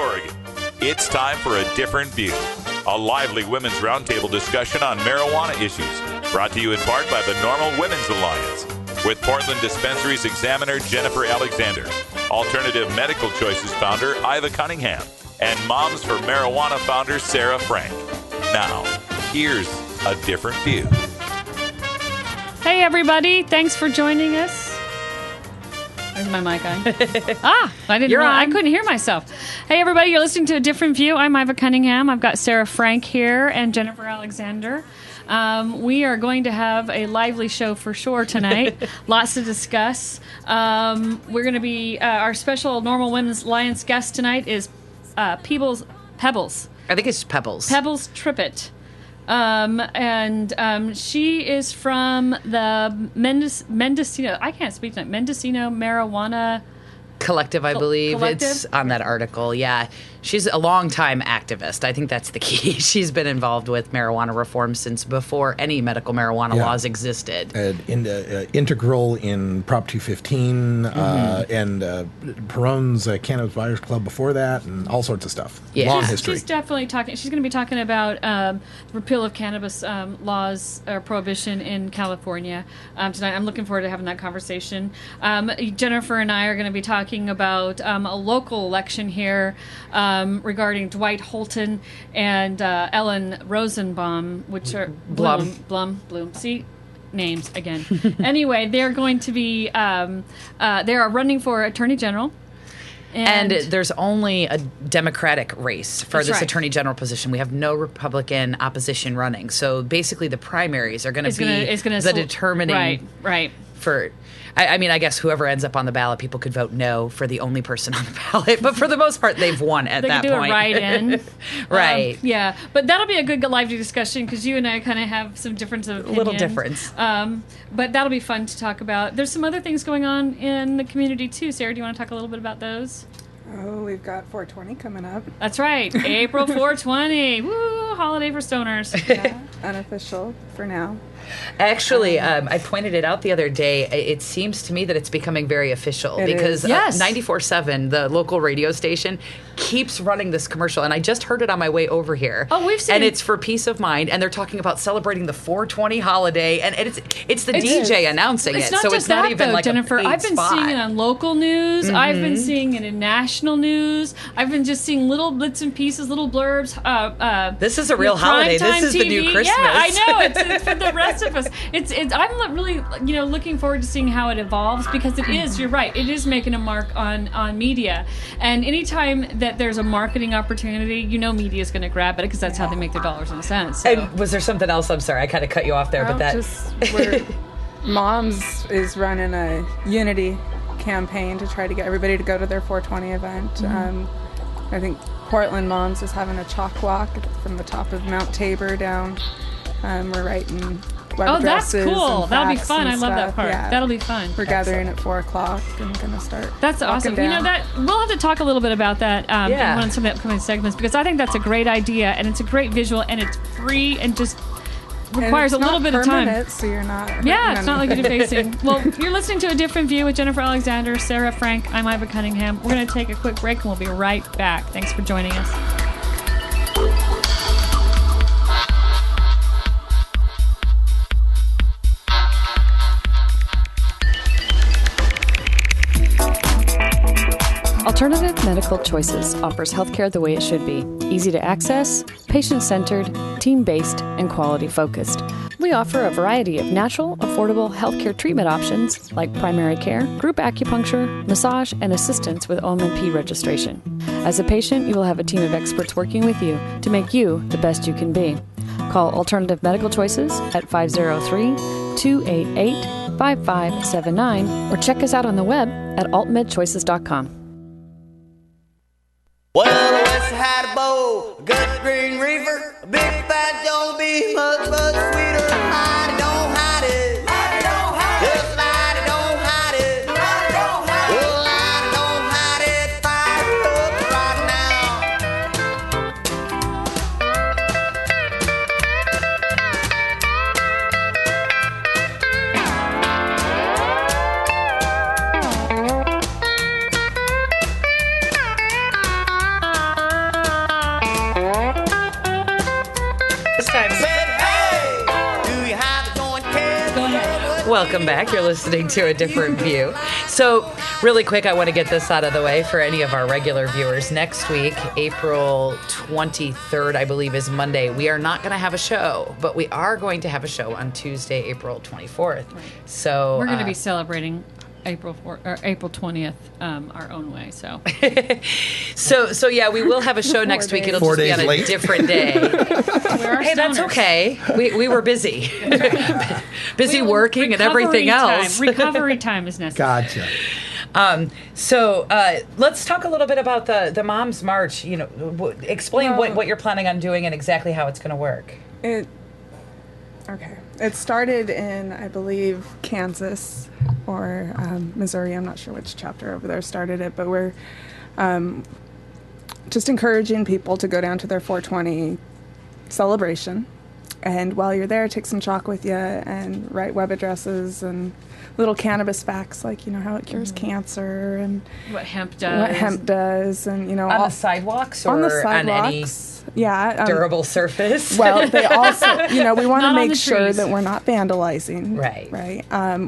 Oregon. It's time for A Different View, a lively women's roundtable discussion on marijuana issues, brought to you in part by the Normal Women's Alliance, with Portland Dispensary's examiner Jennifer Alexander, Alternative Medical Choices founder Iva Cunningham, and Moms for Marijuana founder Sarah Frank. Now, here's A Different View. Hey, everybody. Thanks for joining us. Where's my mic on? I couldn't hear myself. Hey, everybody. You're listening to A Different View. I'm Iva Cunningham. I've got Sarah Frank here and Jennifer Alexander. We are going to have a lively show for sure tonight. Lots to discuss. We're going to be, our special Normal Women's Alliance guest tonight is Pebbles. I think it's Pebbles. Pebbles Trippet. She is from the Mendocino, I can't speak tonight, Mendocino Marijuana Collective, I believe. Collective? It's on that article. Yeah. She's a longtime activist. I think that's the key. She's been involved with marijuana reform since before any medical marijuana laws existed. Integral in Prop 215 and Perron's Cannabis Buyers Club before that, and all sorts of stuff. Yeah. Long history. She's definitely talking. She's going to be talking about repeal of cannabis laws or prohibition in California tonight. I'm looking forward to having that conversation. Jennifer and I are going to be talking about a local election here regarding Dwight Holton and Ellen Rosenbaum, which are Blum. See, names again. Anyway, they're going to be they are running for Attorney General. And there's only a Democratic race for this Attorney General position. We have no Republican opposition running. So basically the primaries are going to be the determining... Right. For, I mean, I guess whoever ends up on the ballot, people could vote no for the only person on the ballot. But for the most part, they've won at that point. They can do a write-in. Right. Yeah. But that'll be a good lively discussion because you and I kind of have some difference of opinion. A little difference. But that'll be fun to talk about. There's some other things going on in the community, too. Sarah, do you want to talk a little bit about those? Oh, we've got 420 coming up. That's right. April 420. Woo! Holiday for stoners. Yeah, unofficial for now. Actually, I pointed it out the other day. It seems to me that it's becoming very official because 94.7, the local radio station, keeps running this commercial. And I just heard it on my way over here. Oh, we've seen it. And it's for peace of mind. And they're talking about celebrating the 420 holiday. And it's the DJ announcing it. Not so just it's not that, even though, like Jennifer. I've been seeing it on local news. Mm-hmm. I've been seeing it in national news. I've been just seeing little bits and pieces, little blurbs. This is a real holiday. This is TV. The new Christmas. Yeah, I know. It's for the rest of us. I'm really, looking forward to seeing how it evolves because it is. You're right. It is making a mark on media, and anytime that there's a marketing opportunity, media is going to grab it because that's how they make their dollars and cents. So. And was there something else? I'm sorry, I kind of cut you off there, but that Moms is running a unity campaign to try to get everybody to go to their 420 event. Mm-hmm. I think Portland Moms is having a chalk walk from the top of Mount Tabor down. We're writing web that's addresses. cool. And That'll be facts fun. and I love that stuff. part. Yeah. That'll be fun. We're gathering at 4 o'clock and going to start. That's awesome. Down. We'll have to talk a little bit about that in one of some of the upcoming segments because I think that's a great idea and it's a great visual and it's free and just requires a little bit of time. So you're not. Yeah, it's not like you're facing. Well, you're listening to A Different View with Jennifer Alexander, Sarah Frank. I'm Iva Cunningham. We're going to take a quick break and we'll be right back. Thanks for joining us. Alternative Medical Choices offers healthcare the way it should be. Easy to access, patient-centered, team-based, and quality-focused. We offer a variety of natural, affordable healthcare treatment options like primary care, group acupuncture, massage, and assistance with OMP registration. As a patient, you will have a team of experts working with you to make you the best you can be. Call Alternative Medical Choices at 503-288-5579 or check us out on the web at altmedchoices.com. Well, the West had a bowl, a good green reefer, a big fat Joe beef, much sweeter. Hide it, don't hide it. Hide it, don't hide it. Just hide it, don't hide it. Hide it, don't hide it. Well, hide it, don't hide it. Fire it up right now. Welcome back. You're listening to A Different View. So, really quick, I want to get this out of the way for any of our regular viewers. Next week, April 23rd, I believe, is Monday. We are not going to have a show, but we are going to have a show on Tuesday, April 24th. Right. So we're going to be celebrating April 20th our own way. So so yeah, we will have a show next week. It'll 4 just be days on a late. different day. Hey, that's okay. We were busy. Busy working and everything else. Recovery time is necessary. Gotcha. So let's talk a little bit about the Moms March. You know, explain what you're planning on doing and exactly how it's going to work. It started in, I believe, Kansas or Missouri. I'm not sure which chapter over there started it, but we're just encouraging people to go down to their 420 celebration. And while you're there, take some chalk with you and write web addresses and little cannabis facts, like, you know, how it cures cancer and what hemp does. And, you know, On the sidewalks or on the on any sidewalks. Yeah. durable surface? Well, they also, you know, we want to Not on make the sure trees. that we're not vandalizing. Right. Right.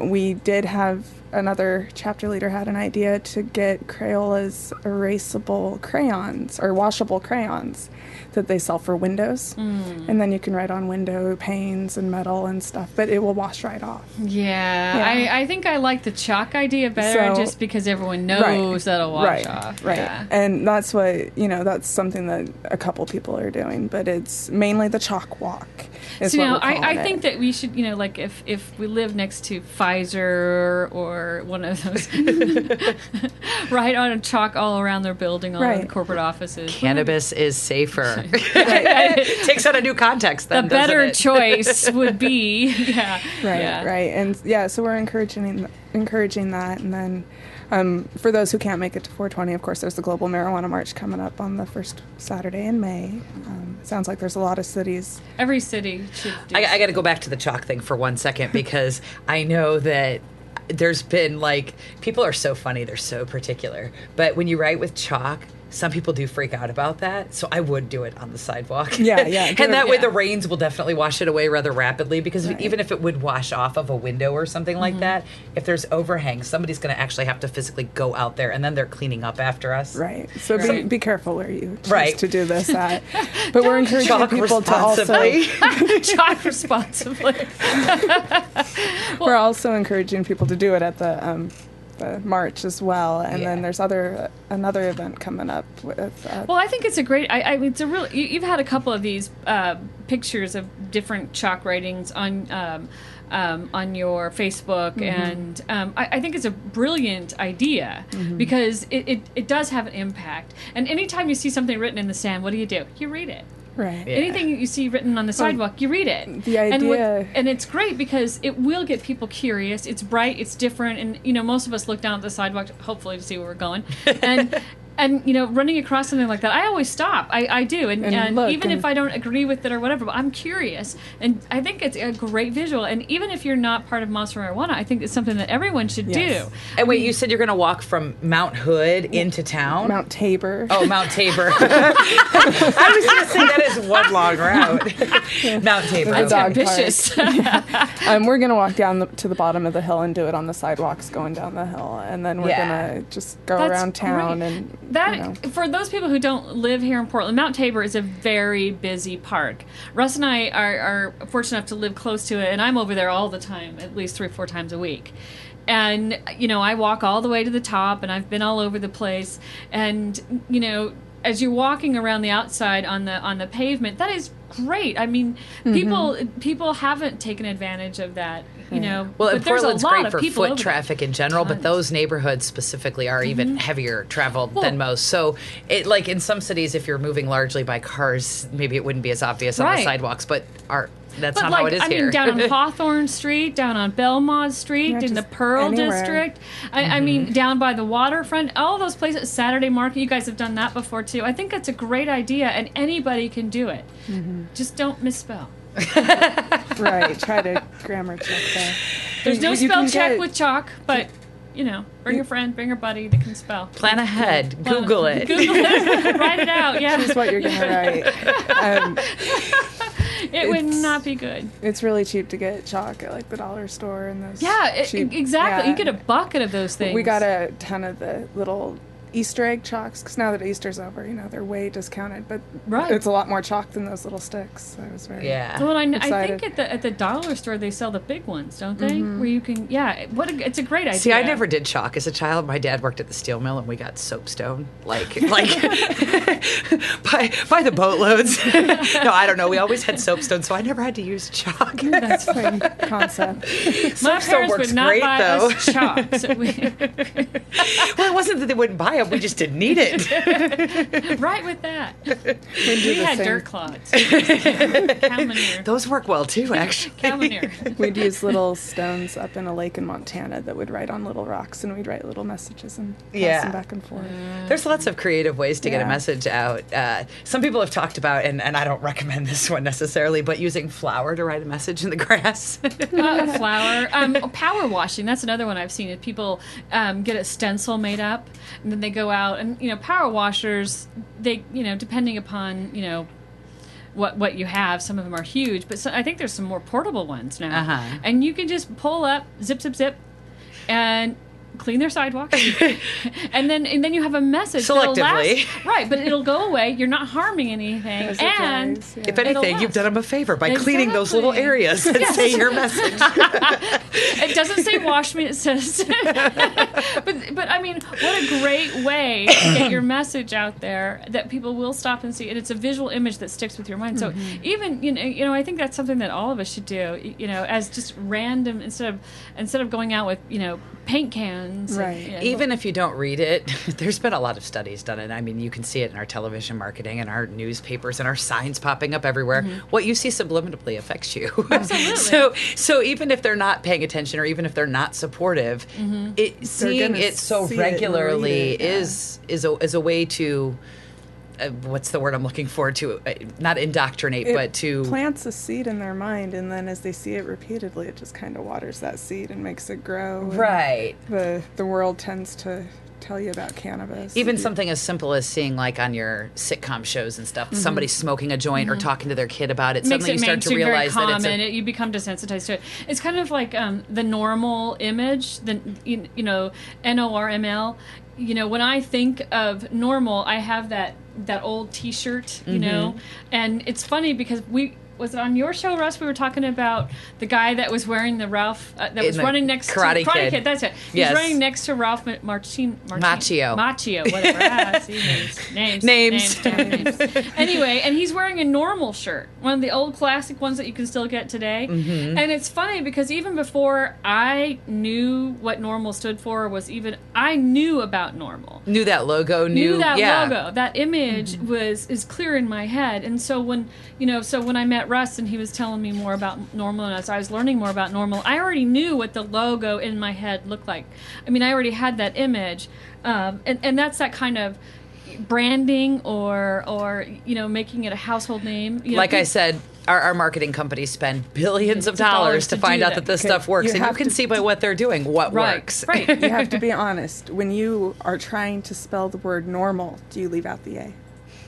We did have another chapter leader had an idea to get Crayola's erasable crayons or washable crayons that they sell for windows. And then you can write on window panes and metal and stuff, but it will wash right off. Yeah. I think I like the chalk idea better just because everyone knows that'll wash off. Right. Yeah. And that's what, you know, that's something that a couple people are doing, but it's mainly the chalk walk. So now, I think that we should, you know, like if we live next to Pfizer or one of those, write on a chalk all around their building, all the corporate offices. Cannabis is safer. Takes on a new context then, the better doesn't it? choice would be, Right. And so we're encouraging that. And then for those who can't make it to 420, of course, there's the Global Marijuana March coming up on the first Saturday in May. It sounds like there's a lot of cities. Every city should do I got to go back to the chalk thing for 1 second because I know that there's been, like, people are so funny, they're so particular. But when you write with chalk, some people do freak out about that, so I would do it on the sidewalk. Yeah. And that way the rains will definitely wash it away rather rapidly, because even if it would wash off of a window or something like that, if there's overhang, somebody's going to actually have to physically go out there, and then they're cleaning up after us. Right. So be careful where you choose to do this at. But we're encouraging Chalk people to also... chalk responsibly. We're also encouraging people to do it at the march as well, and then there's another event coming up with. Well, I think it's a great. It's a real. You've had a couple of these pictures of different chalk writings on your Facebook, and I think it's a brilliant idea because it does have an impact. And anytime you see something written in the sand, what do? You read it. Right. Yeah. Anything you see written on the sidewalk, you read it. The idea... And it's great because it will get people curious. It's bright, it's different, and, you know, most of us look down at the sidewalk, hopefully to see where we're going. And you know, running across something like that, I always stop. I do. And even if I don't agree with it or whatever, but I'm curious. And I think it's a great visual. And even if you're not part of Moms for Marijuana, I think it's something that everyone should do. And wait, you said you're going to walk from Mount Hood into town? Mount Tabor. Oh, Mount Tabor. I was going to say that is one long route. Mount Tabor. That's okay. ambitious. We're going to walk down to the bottom of the hill and do it on the sidewalks going down the hill. And then we're going to just go around town. Great. And for those people who don't live here in Portland, Mount Tabor is a very busy park. Russ and I are fortunate enough to live close to it, and I'm over there all the time, at least 3 or 4 times a week. And, you know, I walk all the way to the top, and I've been all over the place. And, you know, as you're walking around the outside on the pavement, that is great. I mean, people haven't taken advantage of that, you know. Well, but and there's Portland's a lot great of for people foot over traffic in general, but those neighborhoods specifically are even heavier traveled than most. So, like in some cities, if you're moving largely by cars, maybe it wouldn't be as obvious on the sidewalks, but that's not how it is here. I mean, down on Hawthorne Street, down on Belmont Street, in the Pearl District. I mean, down by the waterfront, all those places, Saturday Market, you guys have done that before too. I think it's a great idea, and anybody can do it. Just don't misspell. Right, try to grammar check there. There's no spell check with chalk, but... You know, bring a friend, bring a buddy that can spell. Plan ahead. Google it. Google it. Write it out, yeah. This is what you're going to write. It would not be good. It's really cheap to get chalk at like the dollar store and those. Yeah, cheap, exactly. You get a bucket of those things. We got a ton of the little Easter egg chalks because now that Easter's over, they're way discounted. But it's a lot more chalk than those little sticks. So I was very Well, I think at the dollar store they sell the big ones, don't they? Where you can it's a great idea. See, I never did chalk as a child. My dad worked at the steel mill, and we got soapstone like by the boatloads. No, I don't know. We always had soapstone, so I never had to use chalk. That's a fun concept. My parents would not buy us chalk. So well, it wasn't that they wouldn't buy it. We just didn't need it. Right with that. We had dirt clods. Calmaneer. Those work well too, actually. Calmaneer. We'd use little stones up in a lake in Montana that would write on little rocks, and we'd write little messages and pass them back and forth. There's lots of creative ways to get a message out. Some people have talked about, and I don't recommend this one necessarily, but using flour to write a message in the grass. Flour. Power washing. That's another one I've seen. Is people get a stencil made up, and then they go out and power washers. They depending upon what you have, some of them are huge, but I think there's some more portable ones now, and you can just pull up, zip, zip, zip, and clean their sidewalks, and then you have a message selectively, right? But it'll go away. You're not harming anything, and if anything, you've done them a favor by cleaning those little areas that say your message. It doesn't say "wash me." It says, but I mean, what a great way to get your message out there that people will stop and see, and it's a visual image that sticks with your mind. So even I think that's something that all of us should do. As just random instead of going out with paint cans. Right. Even if you don't read it, there's been a lot of studies done, and I mean, you can see it in our television marketing and our newspapers and our signs popping up everywhere. What you see subliminally affects you. Absolutely. So even if they're not paying attention, or even if they're not supportive, seeing it so regularly is a way to. What's the word I'm looking for? To not indoctrinate, but to plants a seed in their mind, and then as they see it repeatedly, it just kind of waters that seed and makes it grow. Right. The world tends to tell you about cannabis. Even something as simple as seeing, like on your sitcom shows and stuff, somebody smoking a joint or talking to their kid about it. Suddenly you start to realize very common. that you become desensitized to it. It's kind of like the normal image, the NORML. When I think of normal, I have that old T-shirt, and it's funny because was it on your show, Russ? We were talking about the guy that was wearing the Ralph that was running next to Karate Kid. That's it. Yes. He's running next to Ralph Macchio, whatever. See, names. Anyway, and he's wearing a normal shirt, one of the old classic ones that you can still get today. And it's funny because even before I knew what normal stood for, I knew about normal. Knew that logo. Logo. That image is clear in my head, and so when I met Russ and he was telling me more about normal, and as I was learning more about normal, I already knew what the logo in my head looked like. I mean, I already had that image, and that's that kind of branding or making it a household name. I said, our marketing companies spend billions of dollars to find out that this stuff works, and you can see by what they're doing what works. Right. You have to be honest. When you are trying to spell the word normal, do you leave out the A?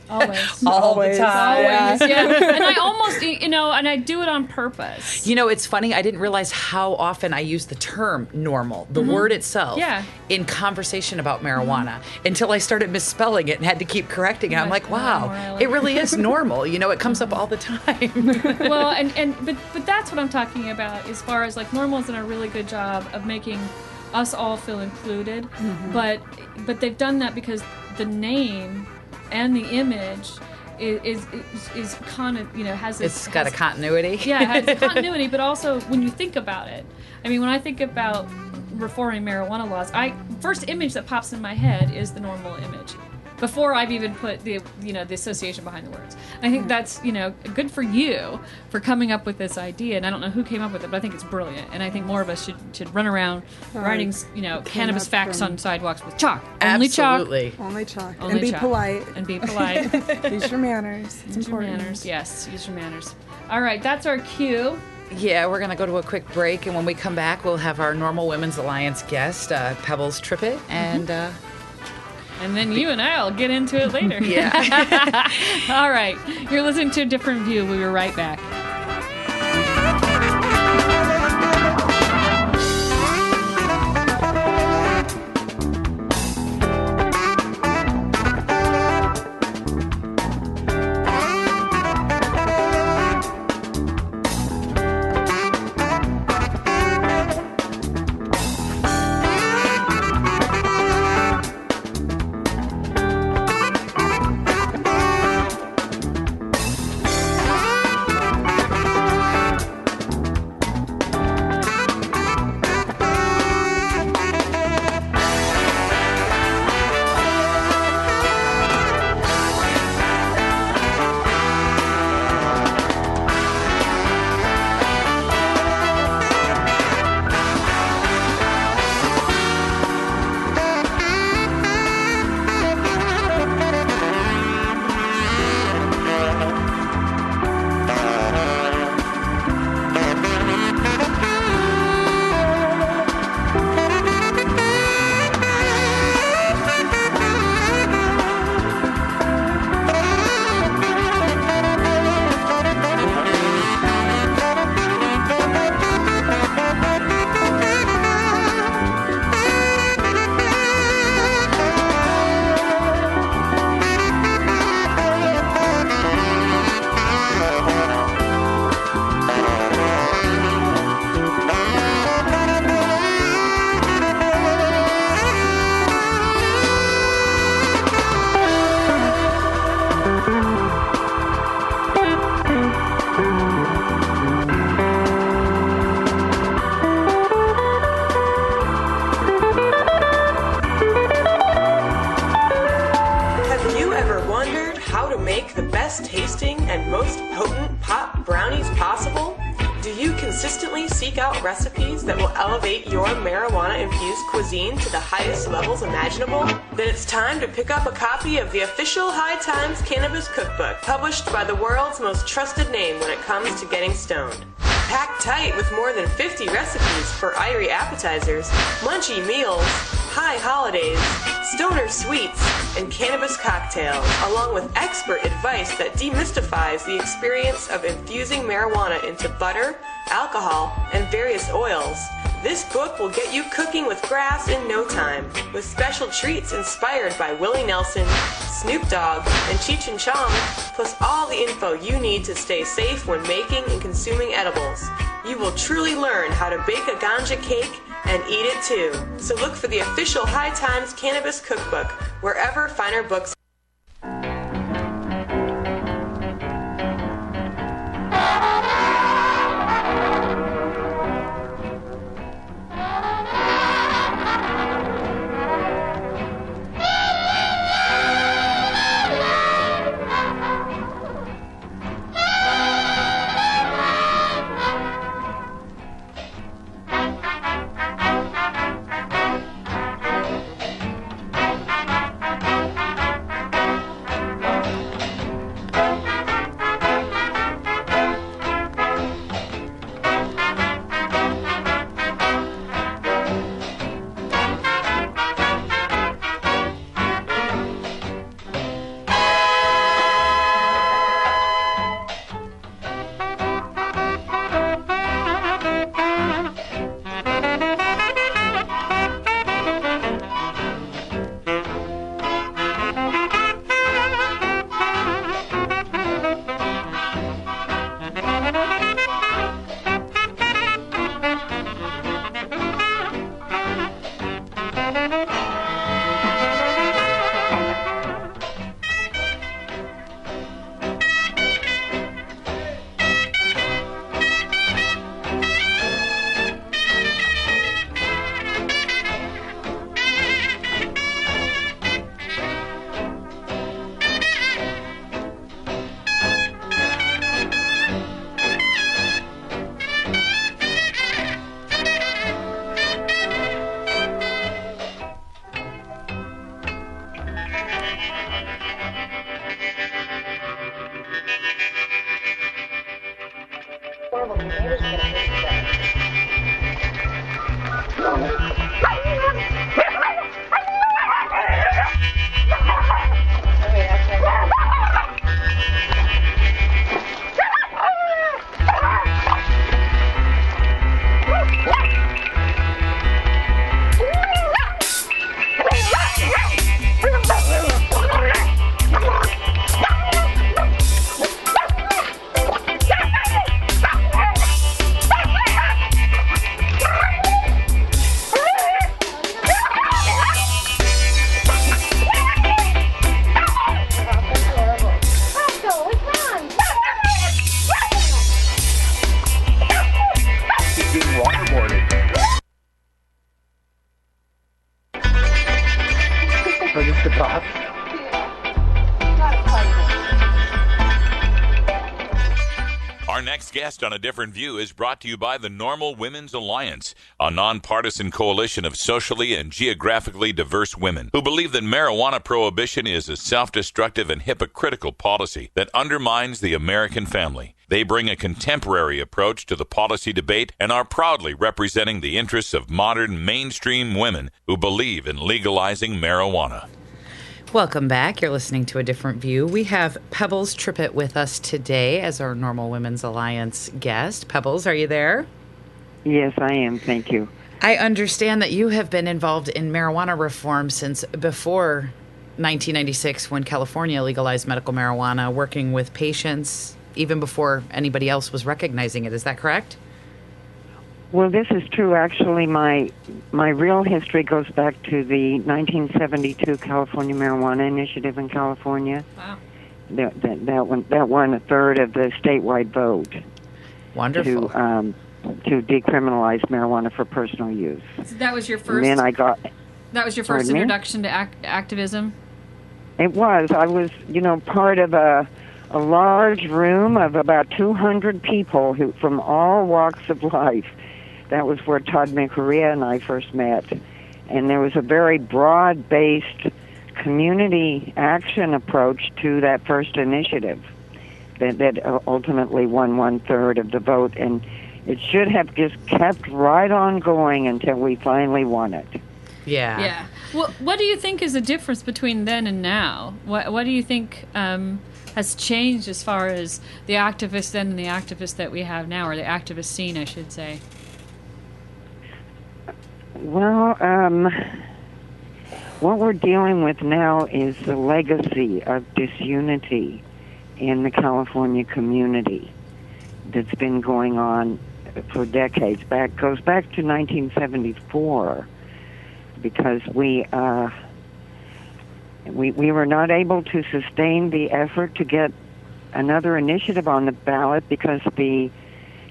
Always. All the time. Always, yeah. And I almost, and I do it on purpose. It's funny. I didn't realize how often I use the term normal, the word itself, in conversation about marijuana until I started misspelling it and had to keep correcting it. I'm like, wow, it really is normal. It comes up all the time. Well, but that's what I'm talking about as far as normal has done a really good job of making us all feel included. But they've done that because the name and the image is kind of has this. It's got a continuity. Yeah, it has a continuity, but also when you think about it, I mean, when I think about reforming marijuana laws, first image that pops in my head is the normal image. Before I've even put the association behind the words. I think that's good for you for coming up with this idea, and I don't know who came up with it, but I think it's brilliant, and I think more of us should run around writing cannabis facts on sidewalks with chalk. Absolutely. Only chalk. Only and be chalk. polite. And be polite. Use your manners. It's important. Your manners. Yes, use your manners. All right, that's our cue. Yeah, we're going to go to a quick break, and when we come back, we'll have our Normal Women's Alliance guest, Pebbles Trippet, and then you and I'll get into it later. Yeah. All right. You're listening to A Different View. We'll be right back. most potent pot brownies possible? Do you consistently seek out recipes that will elevate your marijuana-infused cuisine to the highest levels imaginable? Then it's time to pick up a copy of the official High Times Cannabis Cookbook, published by the world's most trusted name when it comes to getting stoned. Packed tight with more than 50 recipes for irie appetizers, munchy meals, high holidays, stoner sweets, and cannabis cocktails, along with expert advice that demystifies the experience of infusing marijuana into butter, alcohol, and various oils. This book will get you cooking with grass in no time, with special treats inspired by Willie Nelson, Snoop Dogg, and Cheech and Chong, plus all the info you need to stay safe when making and consuming edibles. You will truly learn how to bake a ganja cake and eat it too. So look for the official High Times Cannabis Cookbook wherever finer books. Our next guest on A Different View is brought to you by the Normal Women's Alliance, a nonpartisan coalition of socially and geographically diverse women who believe that marijuana prohibition is a self-destructive and hypocritical policy that undermines the American family. They bring a contemporary approach to the policy debate and are proudly representing the interests of modern mainstream women who believe in legalizing marijuana. Welcome back. You're listening to A Different View. We have Pebbles Trippet with us today as our Normal Women's Alliance guest. Pebbles, are you there? Yes, I am. Thank you. I understand that you have been involved in marijuana reform since before 1996 when California legalized medical marijuana, working with patients even before anybody else was recognizing it. Is that correct? Well, this is true. Actually, my real history goes back to the 1972 California Marijuana Initiative in California. Wow. That won a third of the statewide vote. Wonderful. To decriminalize marijuana for personal use. So that was your first. And then I got. That was your first introduction to activism. It was. I was, part of a a large room of about 200 people who from all walks of life. That was where Todd McCorea and I first met. And there was a very broad-based community action approach to that first initiative that ultimately won 1/3 of the vote. And it should have just kept right on going until we finally won it. Yeah. Yeah. Well, what do you think is the difference between then and now? What do you think has changed as far as the activists then and the activists that we have now, or the activist scene, I should say? Well, what we're dealing with now is the legacy of disunity in the California community that's been going on for decades. Goes back to 1974, because we were not able to sustain the effort to get another initiative on the ballot because the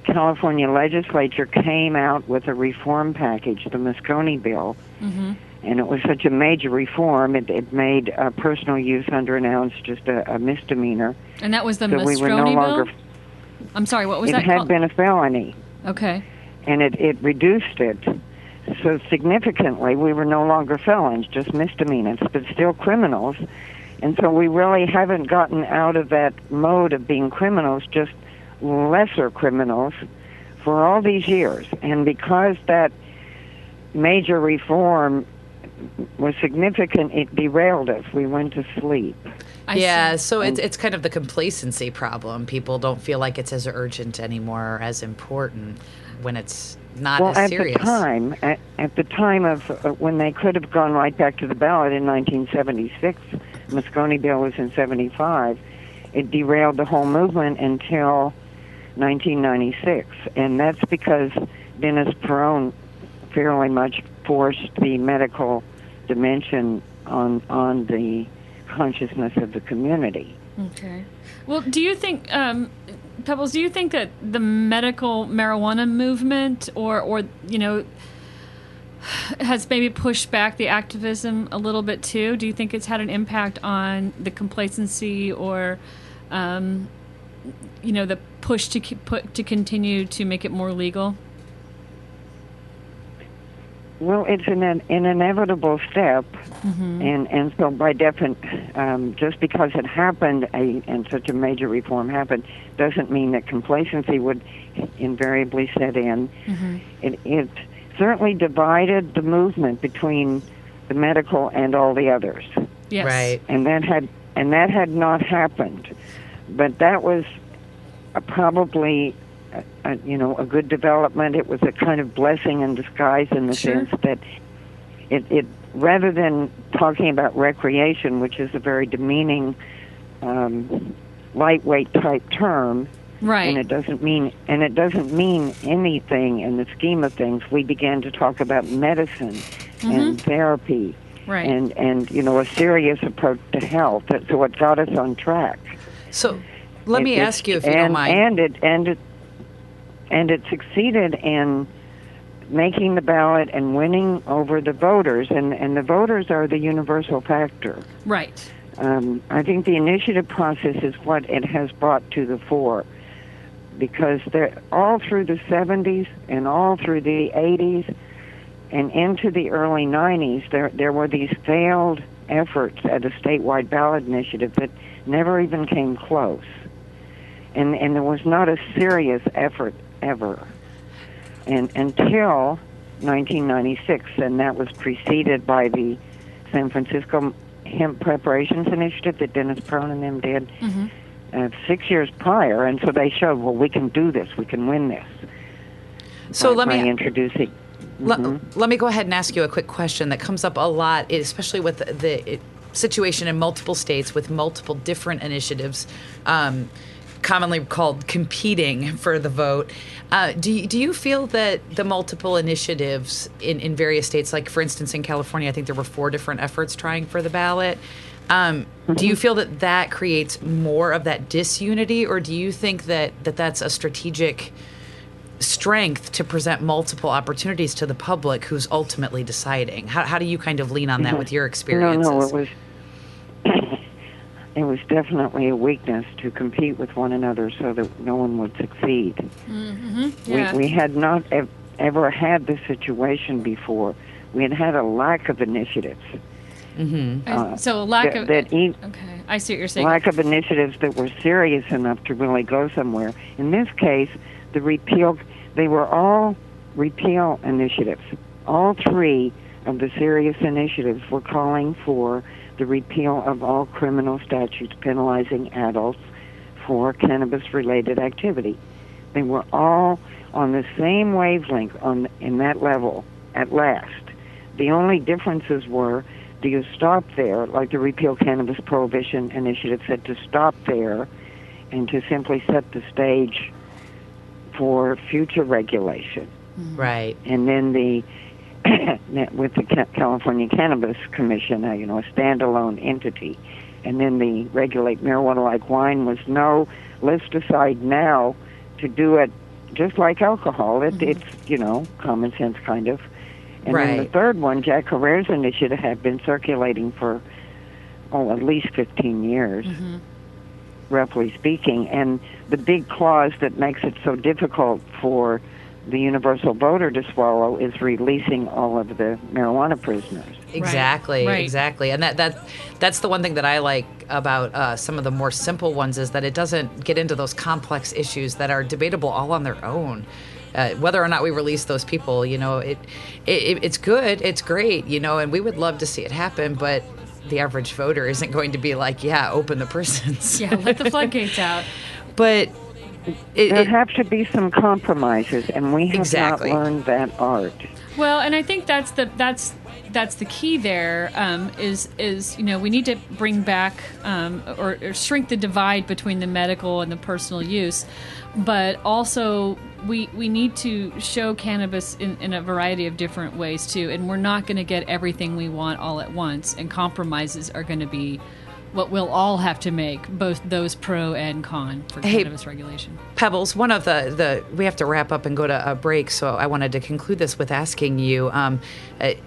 California legislature came out with a reform package, the Moscone bill, and it was such a major reform, it made personal use under an ounce just a misdemeanor. And that was the so Moscone we were no longer, bill? I'm sorry, what was it that It had called? been a felony. Okay. And it reduced it so significantly. We were no longer felons, just misdemeanors, but still criminals. And so we really haven't gotten out of that mode of being criminals, just lesser criminals, for all these years. And because that major reform was significant, it derailed us. We went to sleep. Yeah, so it's kind of the complacency problem. People don't feel like it's as urgent anymore or as important when it's not as serious. At the time of when they could have gone right back to the ballot in 1976, Moscone bill was in 75, it derailed the whole movement until 1996. And that's because Dennis Perone fairly much forced the medical dimension on the consciousness of the community. Okay. Well, do you think, Pebbles, do you think that the medical marijuana movement or has maybe pushed back the activism a little bit too? Do you think it's had an impact on the complacency or, the push to continue to make it more legal? Well, it's an inevitable step, and so by definition, just because it happened and such a major reform happened, doesn't mean that complacency would invariably set in. It certainly divided the movement between the medical and all the others. Yes. Right. And that had not happened, but that was probably a good development. It was a kind of blessing in disguise in the sense that it rather than talking about recreation, which is a very demeaning, lightweight type term, right? And it doesn't mean anything in the scheme of things. We began to talk about medicine and therapy, right? And a serious approach to health. So what got us on track. So let me ask you if you don't mind. And it succeeded in making the ballot and winning over the voters, and the voters are the universal factor. Right. I think the initiative process is what it has brought to the fore, because all through the 70s and all through the 80s and into the early 90s, there were these failed efforts at a statewide ballot initiative that never even came close. And there was not a serious effort ever. And until 1996, and that was preceded by the San Francisco Hemp Preparations Initiative that Dennis Perone and them did 6 years prior. And so they showed, well, we can do this, we can win this. So let me introduce it. Let me go ahead and ask you a quick question that comes up a lot, especially with the situation in multiple states with multiple different initiatives, commonly called competing for the vote. Do you feel that the multiple initiatives in various states, like for instance in California, I think there were 4 different efforts trying for the ballot. Do you feel that creates more of that disunity, or do you think that that's a strategic strength to present multiple opportunities to the public who's ultimately deciding? How do you kind of lean on that with your experiences? No, it was... it was definitely a weakness to compete with one another so that no one would succeed. Mm-hmm. Yeah. We had not ever had this situation before. We had a lack of initiatives. Mm-hmm. So a lack of... okay, I see what you're saying. Lack of initiatives that were serious enough to really go somewhere. In this case, they were all repeal initiatives. All three of the serious initiatives were calling for the repeal of all criminal statutes penalizing adults for cannabis-related activity. They were all on the same wavelength in that level at last. The only differences were, do you stop there, like the Repeal Cannabis Prohibition Initiative said, to stop there and to simply set the stage for future regulation. Right. And then with the California Cannabis Commission, a standalone entity, and then the Regulate Marijuana Like Wine was, no, let's decide now to do it just like alcohol. It's, common sense kind of. And then the third one, Jack Herrera's initiative, had been circulating for, at least 15 years, roughly speaking. And the big clause that makes it so difficult for the universal voter to swallow is releasing all of the marijuana prisoners. Exactly, Right. exactly. And that's the one thing that I like about some of the more simple ones is that it doesn't get into those complex issues that are debatable all on their own. Whether or not we release those people, it's good, it's great, and we would love to see it happen, but the average voter isn't going to be like, open the prisons. Yeah, let the floodgates out. But there have to be some compromises, and we have not learned that art. Well, and I think that's the key there, is we need to bring back or shrink the divide between the medical and the personal use, but also we need to show cannabis in a variety of different ways too, and we're not going to get everything we want all at once, and compromises are going to be what we'll all have to make, both those pro and con for cannabis regulation. Pebbles, one of we have to wrap up and go to a break, so I wanted to conclude this with asking you,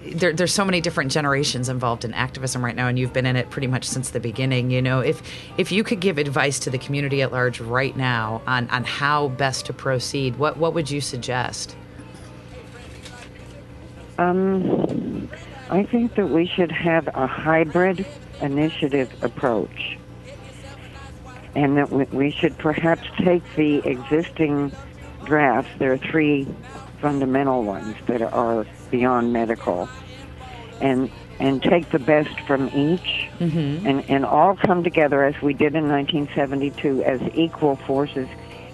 there's so many different generations involved in activism right now, and you've been in it pretty much since the beginning. If you could give advice to the community at large right now on how best to proceed, what would you suggest? I think that we should have a hybrid initiative approach, and that we should perhaps take the existing drafts. There are three fundamental ones that are beyond medical, and take the best from each, and all come together as we did in 1972 as equal forces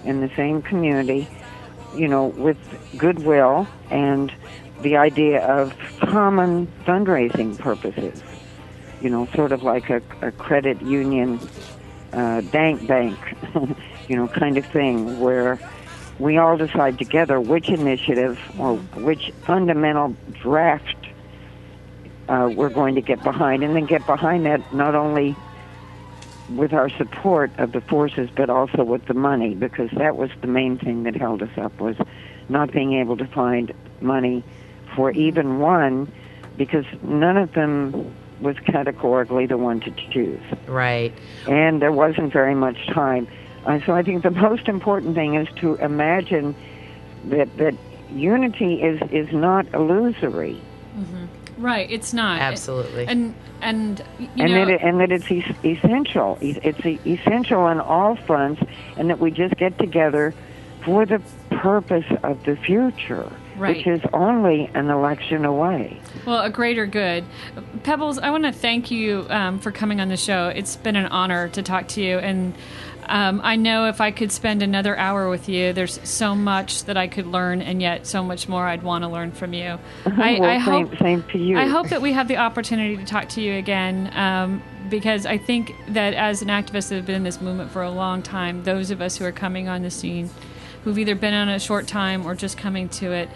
in the same community, with goodwill and the idea of common fundraising purposes. Sort of like a credit union, bank, kind of thing, where we all decide together which initiative or which fundamental draft we're going to get behind, and then get behind that not only with our support of the forces, but also with the money, because that was the main thing that held us up, was not being able to find money for even one, because none of them was categorically the one to choose. Right. And there wasn't very much time. So I think the most important thing is to imagine that unity is not illusory. Right, it's not. Absolutely. And that it's essential. It's essential on all fronts, and that we just get together for the purpose of the future. Right. Which is only an election away. Well, a greater good. Pebbles, I want to thank you for coming on the show. It's been an honor to talk to you, and I know if I could spend another hour with you, there's so much that I could learn, and yet so much more I'd want to learn from you. Same to you. I hope that we have the opportunity to talk to you again, because I think that as an activist that has been in this movement for a long time, those of us who are coming on the scene, who've either been on a short time or just coming to it,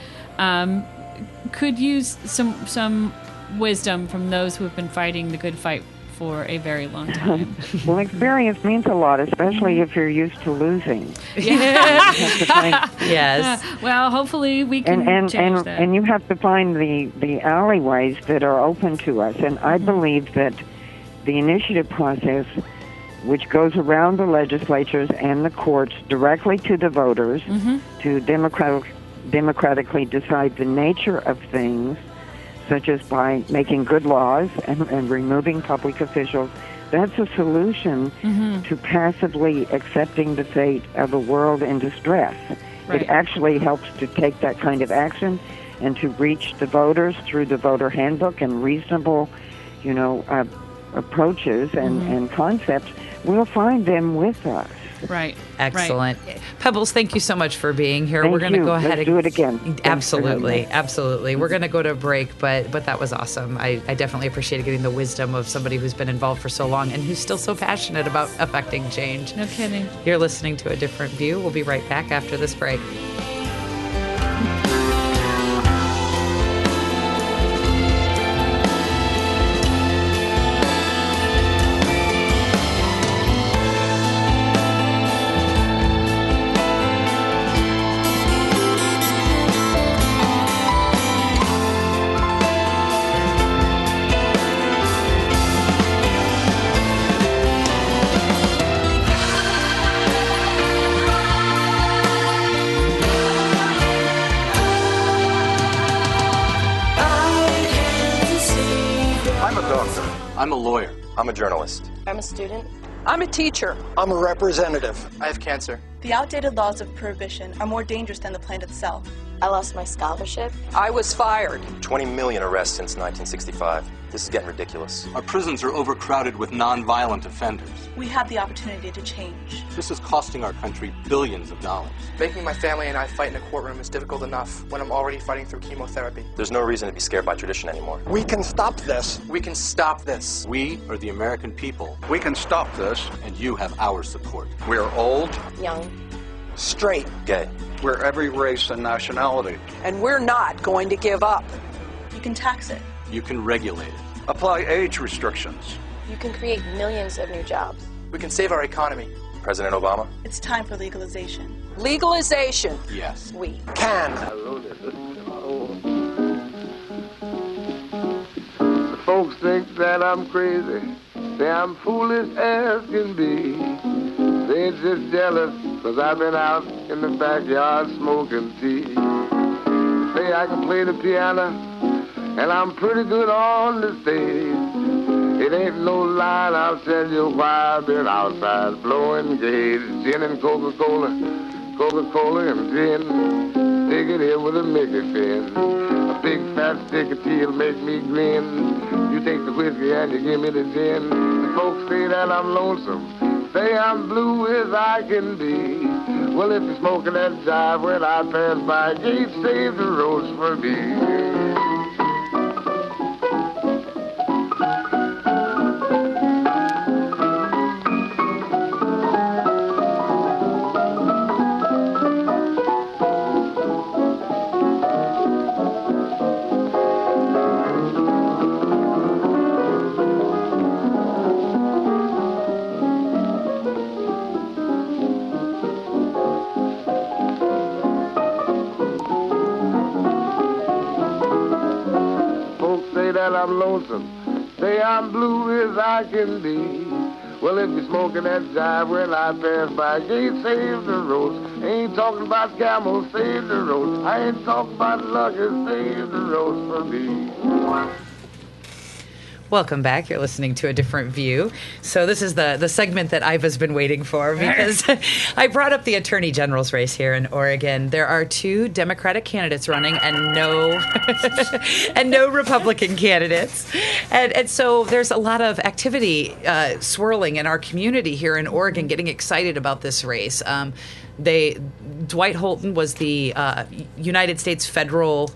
could use some wisdom from those who have been fighting the good fight for a very long time. Well, experience means a lot, especially if you're used to losing. Yes. Well, hopefully we can change that. And you have to find the alleyways that are open to us. And I believe that the initiative process which goes around the legislatures and the courts directly to the voters to democratically decide the nature of things, such as by making good laws and removing public officials. That's a solution to passively accepting the fate of a world in distress. Right. It actually helps to take that kind of action and to reach the voters through the voter handbook and reasonable, approaches and concepts. We'll find them with us. Right. Excellent. Right. Pebbles, thank you so much for being here. We're going to go ahead and do it again. Absolutely. We're going to go to a break, but that was awesome. I definitely appreciated getting the wisdom of somebody who's been involved for so long and who's still so passionate about affecting change. No kidding. You're listening to A Different View. We'll be right back after this break. I'm a lawyer. I'm a journalist. I'm a student. I'm a teacher. I'm a representative. I have cancer. The outdated laws of prohibition are more dangerous than the plant itself. I lost my scholarship. I was fired. 20 million arrests since 1965. This is getting ridiculous. Our prisons are overcrowded with non-violent offenders. We have the opportunity to change. This is costing our country billions of dollars. Making my family and I fight in a courtroom is difficult enough when I'm already fighting through chemotherapy. There's no reason to be scared by tradition anymore. We can stop this. We can stop this. We are the American people. We can stop this. And you have our support. We're old. Young. Straight. Gay. We're every race and nationality. And we're not going to give up. You can tax it. You can regulate it. Apply age restrictions. You can create millions of new jobs. We can save our economy. President Obama? It's time for legalization. Legalization. Yes. We can. The folks think that I'm crazy. Say I'm foolish as can be. They're just jealous because I've been out in the backyard smoking tea. Say I can play the piano and I'm pretty good on the stage. It ain't no lie, I'll tell you why I've been outside blowing gauge. Gin and Coca-Cola, Coca-Cola and gin. Stick it here with a Mickey fin. A big fat stick of tea'll make me grin. You take the whiskey and you give me the gin. The folks say that I'm lonesome, say I'm blue as I can be. Well, if you're smoking that jive when I pass by, gate save the roads for me. I'm lonesome, say I'm blue as I can be. Well, if you're smoking that jive when I pass by, gate save the roads. Ain't talking about camels, save the roads. I ain't talking about luggage, save the roads for me. Welcome back. You're listening to A Different View. So this is the segment that Iva's been waiting for because I brought up the Attorney General's race here in Oregon. There are 2 Democratic candidates running and no Republican candidates. And so there's a lot of activity swirling in our community here in Oregon, getting excited about this race. Dwight Holton was the United States federal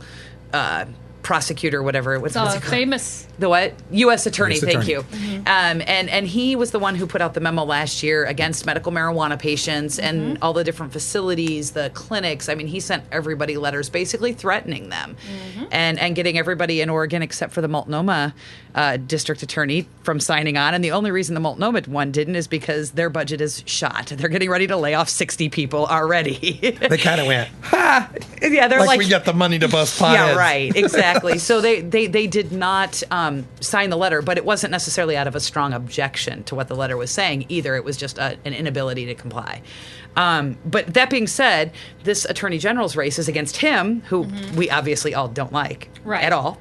prosecutor, whatever. What's it called? Famous. The what? U.S. Attorney. US Thank Attorney. you. Mm-hmm. And he was the one who put out the memo last year against medical marijuana patients and all the different facilities, the clinics. I mean, he sent everybody letters basically threatening them and getting everybody in Oregon except for the Multnomah district attorney from signing on. And the only reason the Multnomah one didn't is because their budget is shot. They're getting ready to lay off 60 people already. They kind of went, ha! Yeah, they're like we get the money to bust potheads. Yeah, right. Exactly. Exactly. So they did not sign the letter, but it wasn't necessarily out of a strong objection to what the letter was saying either. It was just an inability to comply. But that being said, this attorney general's race is against him, who we obviously all don't like at all,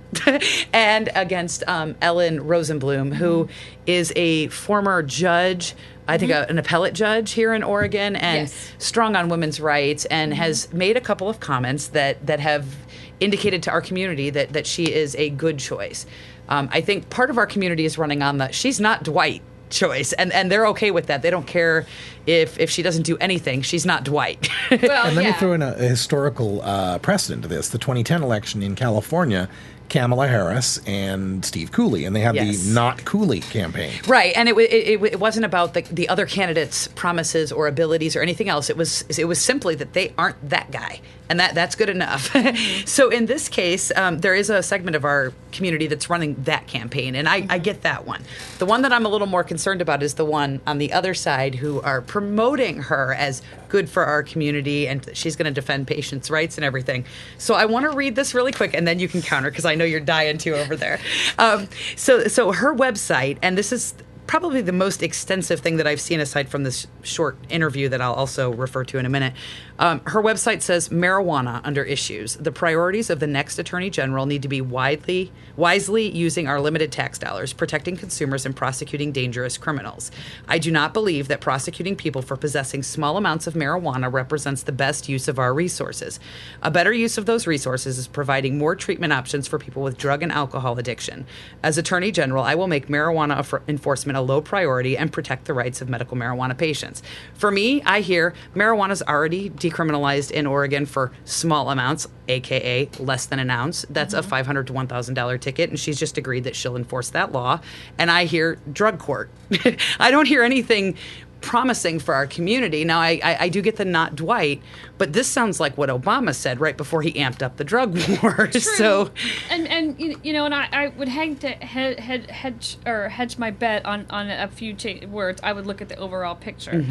and against Ellen Rosenblum, who is a former judge, I think an appellate judge here in Oregon, and strong on women's rights, and has made a couple of comments that have indicated to our community that she is a good choice. I think part of our community is running on the she's not Dwight choice, and they're okay with that. They don't care if she doesn't do anything. She's not Dwight. Well, and let me throw in a historical precedent to this. The 2010 election in California, Kamala Harris and Steve Cooley, and they had the Not Cooley campaign. Right, and it wasn't about the other candidates' promises or abilities or anything else. It was simply that they aren't that guy, and that's good enough. So in this case, there is a segment of our community that's running that campaign, and I get that one. The one that I'm a little more concerned about is the one on the other side who are promoting her as good for our community and that she's going to defend patients' rights and everything. So I want to read this really quick, and then you can counter, because I know you're dying to over there. So her website, and this is probably the most extensive thing that I've seen aside from this short interview that I'll also refer to in a minute. Her website says, marijuana under issues. The priorities of the next Attorney General need to be wisely using our limited tax dollars, protecting consumers and prosecuting dangerous criminals. I do not believe that prosecuting people for possessing small amounts of marijuana represents the best use of our resources. A better use of those resources is providing more treatment options for people with drug and alcohol addiction. As Attorney General, I will make marijuana enforcement a low priority and protect the rights of medical marijuana patients. For me, I hear marijuana is already decriminalized in Oregon for small amounts, aka less than an ounce. That's a $500 to $1,000 ticket, and she's just agreed that she'll enforce that law. And I hear drug court. I don't hear anything promising for our community. Now, I do get the not Dwight, but this sounds like what Obama said right before he amped up the drug war. True. So, and you know, and I would hang to hedge my bet on a few words. I would look at the overall picture,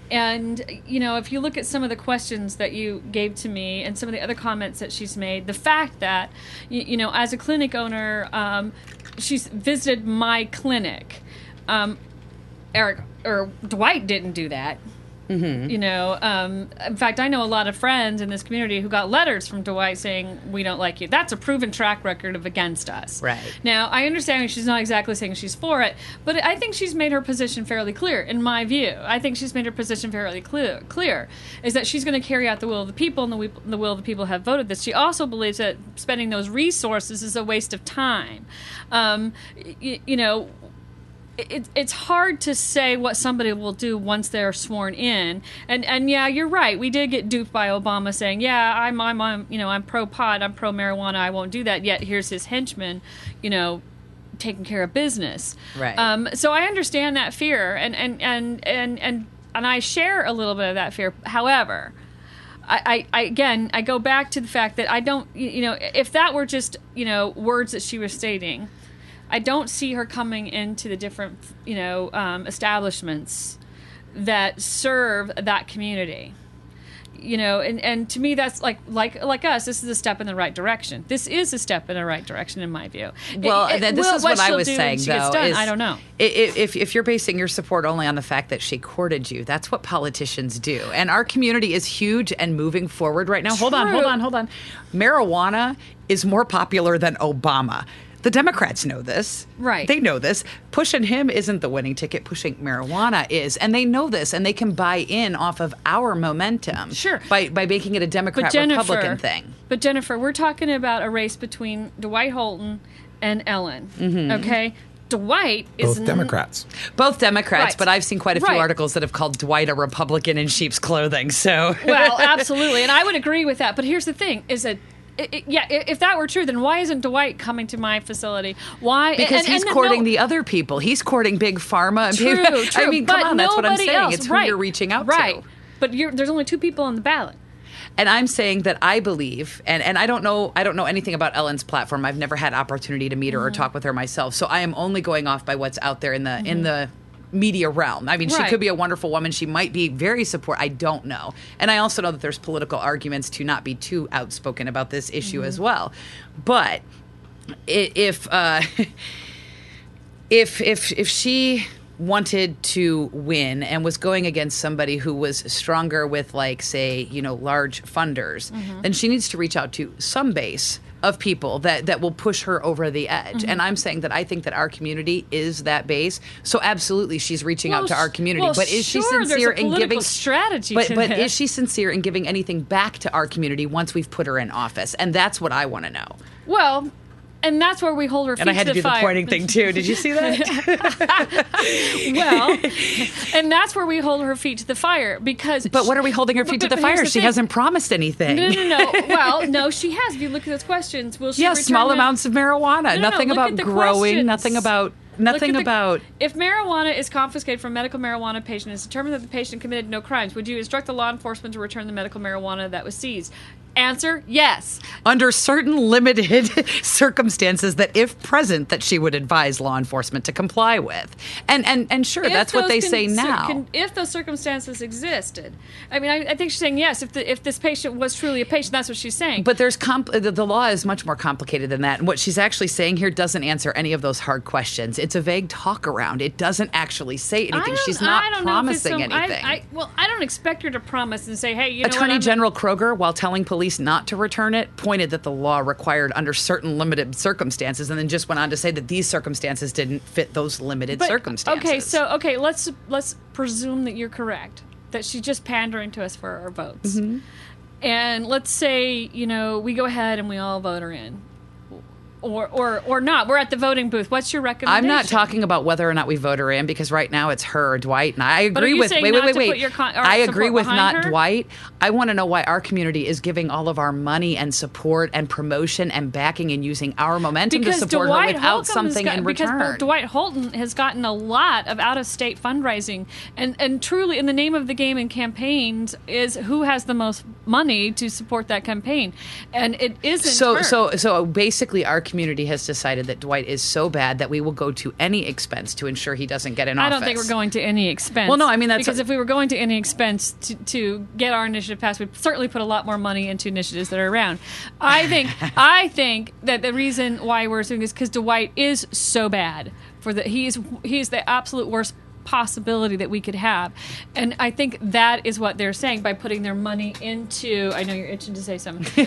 and you know, if you look at some of the questions that you gave to me and some of the other comments that she's made, the fact that you know, as a clinic owner, she's visited my clinic. Eric or Dwight didn't do that. You know, in fact, I know a lot of friends in this community who got letters from Dwight saying, we don't like you. That's a proven track record of against us. Right. Now, I understand she's not exactly saying she's for it, but I think she's made her position fairly clear, in my view. I think she's made her position fairly clear, is that she's going to carry out the will of the people, and the will of the people have voted this. She also believes that spending those resources is a waste of time. You know, it's hard to say what somebody will do once they're sworn in, and yeah, you're right. We did get duped by Obama saying, yeah, I'm pro pot, I'm pro marijuana, I won't do that. Yet here's his henchman, you know, taking care of business. Right. So I understand that fear, and I share a little bit of that fear. However, I go back to the fact that I don't, you know, if that were just, you know, words that she was stating, I don't see her coming into the different, you know, establishments that serve that community. You know, and to me, that's like us. This is a step in the right direction. This is a step in the right direction, in my view. Well, this is what I was saying, though. I don't know. If you're basing your support only on the fact that she courted you, that's what politicians do. And our community is huge and moving forward right now. Hold on. Marijuana is more popular than Obama. The Democrats know this. Right. They know this. Pushing him isn't the winning ticket. Pushing marijuana is. And they know this, and they can buy in off of our momentum. Sure. By making it a Democrat-Republican thing. But Jennifer, we're talking about a race between Dwight Holton and Ellen. Okay? Dwight is... Both Democrats. Both Democrats, Right. But I've seen quite a few articles that have called Dwight a Republican in sheep's clothing, so... Well, absolutely. And I would agree with that. But here's the thing, is that if that were true, then why isn't Dwight coming to my facility? Why? Because he's courting the other people. He's courting big pharma. And True. I mean, come on, that's what I'm saying. Else. It's who you're reaching out to. But there's only two people on the ballot. And I'm saying that I believe, and I don't know anything about Ellen's platform. I've never had opportunity to meet her or talk with her myself. So I am only going off by what's out there in the media realm. I mean, she could be a wonderful woman. She might be very supportive. I don't know. And I also know that there's political arguments to not be too outspoken about this issue as well. But if she wanted to win and was going against somebody who was stronger with, like, say, large funders, then she needs to reach out to some base of people that will push her over the edge. And I'm saying that I think that our community is that base. So absolutely, she's reaching out to our community. But is she sincere in giving strategy? But is she sincere in giving anything back to our community once we've put her in office? And that's what I want to know. Well. And that's where we hold her feet to the fire. And I had to do the pointing thing, too. Did you see that? Well, and that's where we hold her feet to the fire because... But what are we holding her feet to the fire? She hasn't promised anything. No. Well, no, she has. If you look at those questions, will she return small amounts of marijuana. Nothing about growing. Nothing about... If marijuana is confiscated from a medical marijuana patient and it's determined that the patient committed no crimes, would you instruct the law enforcement to return the medical marijuana that was seized? Answer, yes. Under certain limited circumstances that, if present, that she would advise law enforcement to comply with. And sure, that's what they say now. If those circumstances existed. I mean, I think she's saying yes. If this patient was truly a patient, that's what she's saying. But there's the law is much more complicated than that. And what she's actually saying here doesn't answer any of those hard questions. It's a vague talk around. It doesn't actually say anything. She's not promising anything. I don't expect her to promise and say, hey, Attorney General Kroger, while telling police not to return it, pointed that the law required under certain limited circumstances, and then just went on to say that these circumstances didn't fit those limited circumstances. Let's presume that you're correct, that she's just pandering to us for our votes. And let's say, we go ahead and we all vote her in. Or not. We're at the voting booth. What's your recommendation? I'm not talking about whether or not we vote her in, because right now it's her or Dwight. And I agree with I agree with not Dwight. I want to know why our community is giving all of our money and support and promotion and backing and using our momentum to support her without something in return. Because Dwight Holton has gotten a lot of out-of-state fundraising, and truly, in the name of the game in campaigns, is who has the most money to support that campaign, and it isn't her. So basically, our community has decided that Dwight is so bad that we will go to any expense to ensure he doesn't get in office. I don't think we're going to any expense. Well, no, I mean that's because if we were going to any expense to get our initiative passed, we'd certainly put a lot more money into initiatives that are around. I think that the reason why we're doing this is because Dwight is so bad. He's the absolute worst possibility that we could have, and I think that is what they're saying by putting their money into. I know you're itching to say something.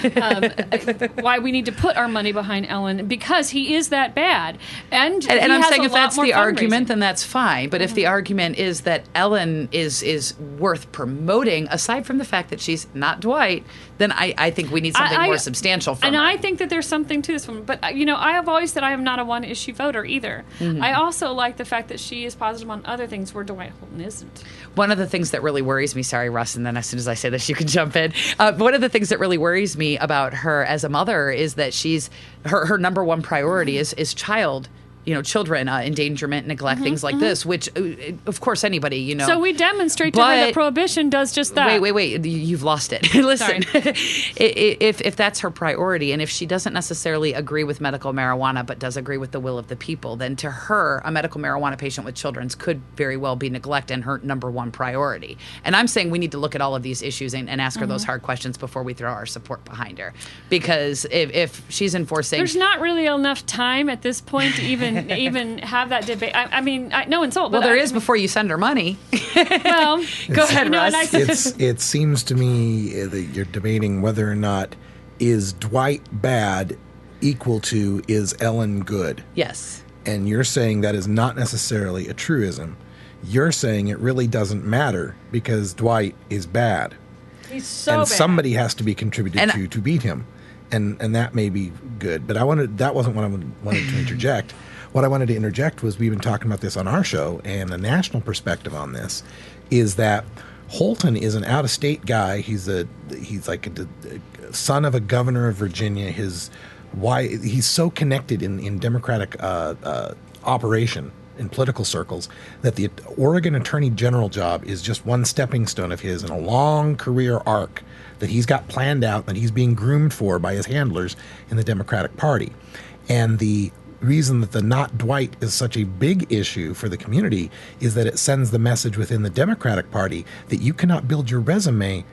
Why we need to put our money behind Ellen, because he is that bad, and I'm saying if that's the argument, then that's fine. But if the argument is that Ellen is worth promoting, aside from the fact that she's not Dwight, then I think we need something more substantial from her. And I think that there's something to this one. But I have always said I am not a one-issue voter either. I also like the fact that she is positive on other things where Dwight Holton isn't. One of the things that really worries me, sorry, Russ, and then as soon as I say this, you can jump in. One of the things that really worries me about her as a mother is that her number one priority is children, endangerment, neglect, things like this, which, of course, anybody, So we demonstrate to her that prohibition does just that. Wait. You've lost it. Listen, if that's her priority, and if she doesn't necessarily agree with medical marijuana, but does agree with the will of the people, then to her, a medical marijuana patient with children could very well be neglect and her number one priority. And I'm saying we need to look at all of these issues and ask her those hard questions before we throw our support behind her. Because if she's enforcing... There's not really enough time at this point to even have that debate. I mean, no insult. Well, there is before you send her money. Well, go ahead, Russ. It seems to me that you're debating whether or not is Dwight bad equal to is Ellen good. Yes. And you're saying that is not necessarily a truism. You're saying it really doesn't matter because Dwight is bad. He's so bad. Somebody has to be contributed to beat him. And that may be good. But that wasn't what I wanted to interject. What I wanted to interject was we've been talking about this on our show, and the national perspective on this is that Holton is an out-of-state guy. He's like a son of a governor of Virginia. He's so connected in Democratic operation in political circles that the Oregon Attorney General job is just one stepping stone of his in a long career arc that he's got planned out, that he's being groomed for by his handlers in the Democratic Party. And the reason that the not Dwight is such a big issue for the community is that it sends the message within the Democratic Party that you cannot build your resume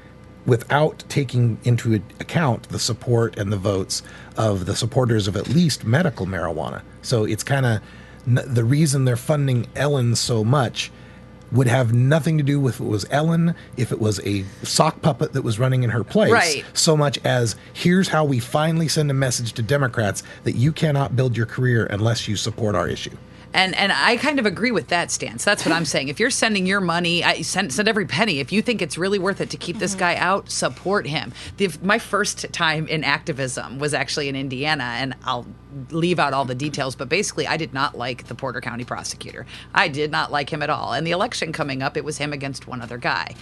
without taking into account the support and the votes of the supporters of at least medical marijuana. So it's kind of the reason they're funding Ellen so much would have nothing to do with if it was Ellen, if it was a sock puppet that was running in her place, right, so much as here's how we finally send a message to Democrats that you cannot build your career unless you support our issue. And I kind of agree with that stance. That's what I'm saying. If you're sending your money, send every penny. If you think it's really worth it to keep this guy out, support him. My first time in activism was actually in Indiana, and I'll leave out all the details, but basically I did not like the Porter County prosecutor. I did not like him at all. And the election coming up, it was him against one other guy.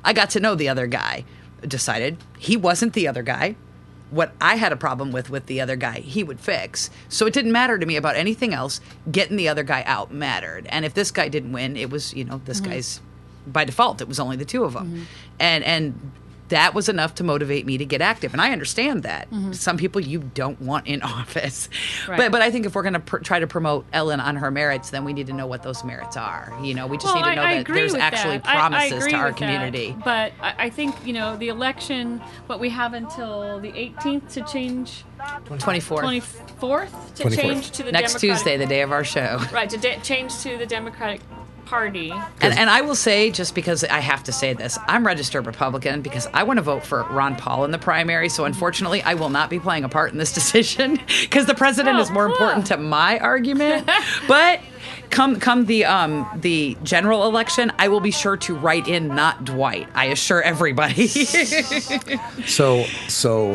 I got to know the other guy, decided he wasn't the other guy. What I had a problem with the other guy, he would fix. So it didn't matter to me about anything else. Getting the other guy out mattered. And if this guy didn't win, it was, this guy's, by default, it was only the two of them. And that was enough to motivate me to get active. And I understand that. Some people you don't want in office. Right. But I think if we're going to try to promote Ellen on her merits, then we need to know what those merits are. We just need to know that there's actually promises to our community. But I think, the election, we have until the 18th to change. 24th to change to the next Tuesday, the day of our show. Right, to change to the Democratic Party. And I will say, just because I have to say this, I'm registered Republican because I want to vote for Ron Paul in the primary. So unfortunately, I will not be playing a part in this decision because the president is more important to my argument. But come the general election, I will be sure to write in not Dwight. I assure everybody. So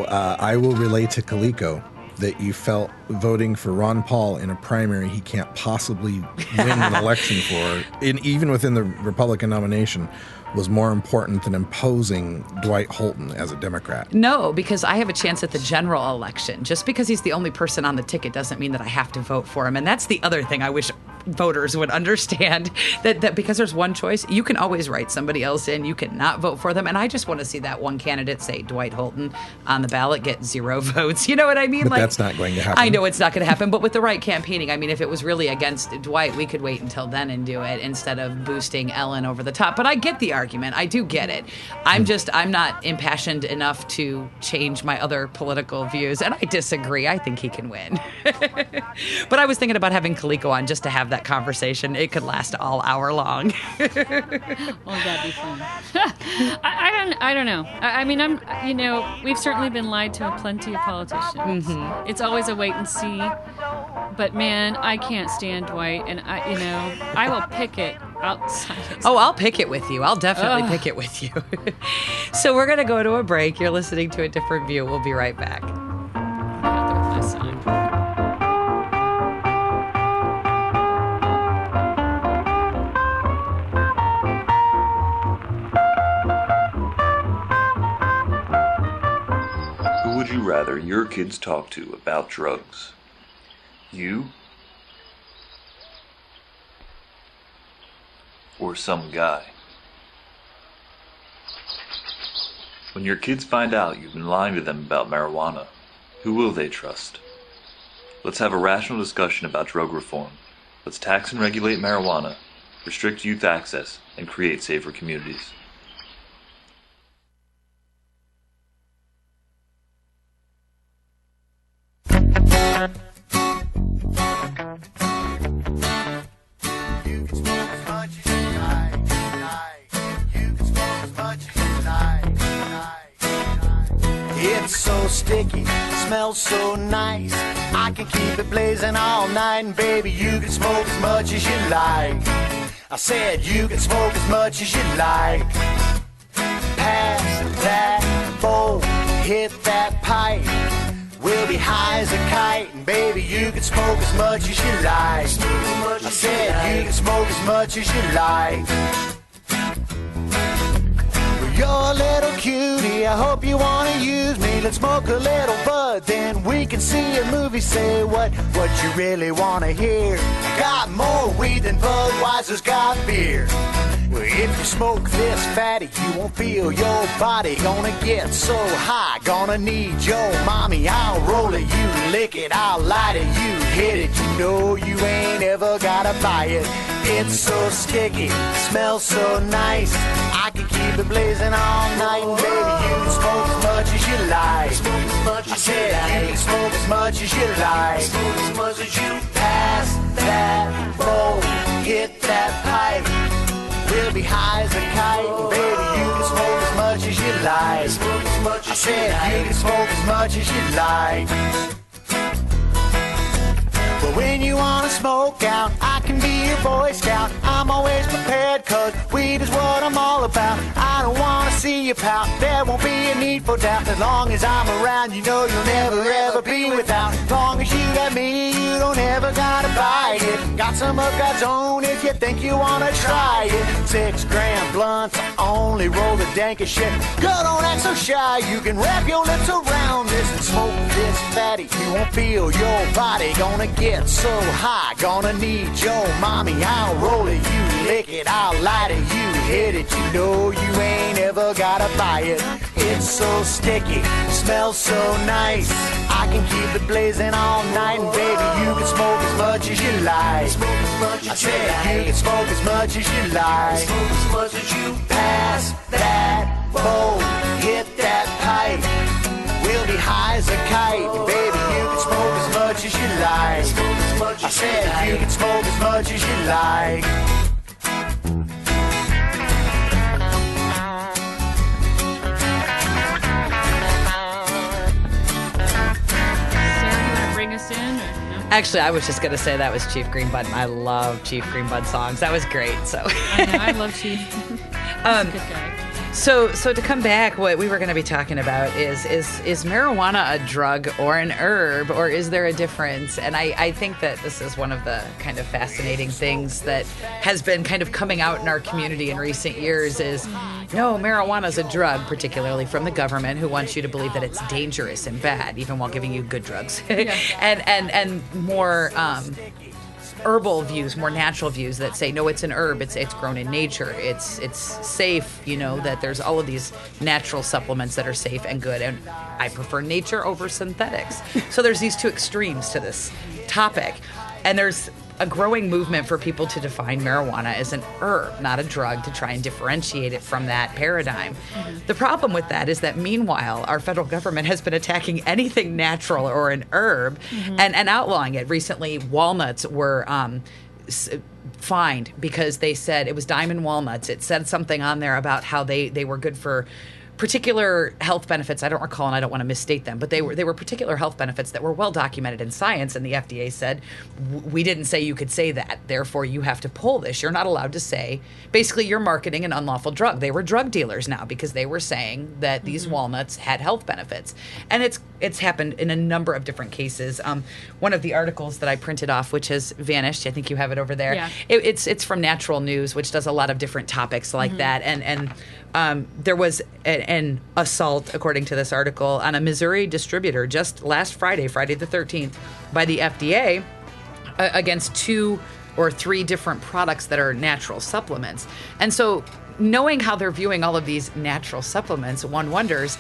I will relay to Kaliko that you felt voting for Ron Paul in a primary he can't possibly win an election for, even within the Republican nomination, was more important than imposing Dwight Holton as a Democrat. No, because I have a chance at the general election. Just because he's the only person on the ticket doesn't mean that I have to vote for him. And that's the other thing I wish voters would understand, that because there's one choice, you can always write somebody else in. You cannot vote for them. And I just want to see that one candidate, say Dwight Holton, on the ballot get 0 votes. You know what I mean? But that's not going to happen. I know it's not going to happen. But with the right campaigning, if it was really against Dwight, we could wait until then and do it instead of boosting Ellen over the top. But I get the argument. I do get it. I'm not impassioned enough to change my other political views. And I disagree. I think he can win. But I was thinking about having Kaliko on just to have that conversation. It could last all hour long. Well, that'd be fun. I don't know. We've certainly been lied to plenty of politicians. It's always a wait and see. But man, I can't stand Dwight, and I will pick it outside. I'll pick it with you. I'll definitely pick it with you. So we're going to go to a break. You're listening to A Different View. We'll be right back. Who would you rather your kids talk to about drugs? You? Or some guy? When your kids find out you've been lying to them about marijuana, who will they trust? Let's have a rational discussion about drug reform. Let's tax and regulate marijuana, restrict youth access, and create safer communities. It's so sticky, smells so nice. I can keep it blazing all night, and baby, you can smoke as much as you like. I said you can smoke as much as you like. Pass that bowl, hit that pipe. We'll be high as a kite, and baby, you can smoke as much as you like. I said you can smoke as much as you like. You're a little cutie, I hope you wanna use me. Let's smoke a little bud, then we can see a movie. Say what you really wanna hear. Got more weed than Budweiser's got beer. Well, if you smoke this fatty, you won't feel your body. Gonna get so high, gonna need your mommy. I'll roll it, you lick it, I'll light it, you hit it. You know you ain't ever gotta buy it. It's so sticky, smells so nice. I can keep it blazing all night, and baby, you can smoke as much as you like. I said you can smoke as much as you like. As much as you pass that bowl, hit that pipe. We'll be high as a kite, and baby, you can smoke as much as you like. I said you can smoke as much as you like. But when you wanna smoke out, I can be your Boy Scout. I'm always prepared, cause weed is what I'm all about. I don't wanna see you pout, there won't be a need for doubt. As long as I'm around, you know you'll never ever be without. As long as you got me, you don't ever gotta buy it. Got some of God's own if you think you wanna try it. 6 gram blunts, I only roll the dankest shit. Girl, don't act so shy, you can wrap your lips around this and smoke this fatty. You won't feel your body gonna get so high, gonna need your mommy. I'll roll it, you lick it, I'll light it, you hit it. You know you ain't ever gotta buy it. It's so sticky, smells so nice. I can keep it blazing all night, and baby, you can smoke as much as you like. I said you can smoke as much as you like. As much as you pass that bowl, hit that pipe. We'll be high as a kite, baby, you can smoke as much as you like. I said you can smoke as much as you like. Sarah, you want to bring us in? Or no? Actually, I was just going to say that was Chief Greenbud. I love Chief Greenbud songs. That was great. So I know, I love Chief. He's a good guy. So to come back, what we were going to be talking about is marijuana a drug or an herb, or is there a difference? And I think that this is one of the kind of fascinating things that has been kind of coming out in our community in recent years is, no, marijuana is a drug, particularly from the government, who wants you to believe that it's dangerous and bad, even while giving you good drugs. and more herbal views, more natural views that say, no, it's an herb, it's grown in nature, it's safe, you know, that there's all of these natural supplements that are safe and good, and I prefer nature over synthetics. So there's these two extremes to this topic, and there's a growing movement for people to define marijuana as an herb, not a drug, to try and differentiate it from that paradigm. Mm-hmm. The problem with that is that meanwhile, our federal government has been attacking anything natural or an herb and outlawing it. Recently, walnuts were fined because they said it was diamond walnuts. It said something on there about how they were good for particular health benefits. I don't recall, and I don't want to misstate them, but they were particular health benefits that were well documented in science, and the FDA said, we didn't say you could say that, therefore you have to pull this. You're not allowed to say, basically you're marketing an unlawful drug. They were drug dealers now because they were saying that these walnuts had health benefits. And it's happened in a number of different cases. One of the articles that I printed off, which has vanished, I think you have it over there, it's from Natural News, which does a lot of different topics like that, and there was an assault, according to this article, on a Missouri distributor just last Friday the 13th, by the FDA against 2 or 3 different products that are natural supplements. And so knowing how they're viewing all of these natural supplements, one wonders,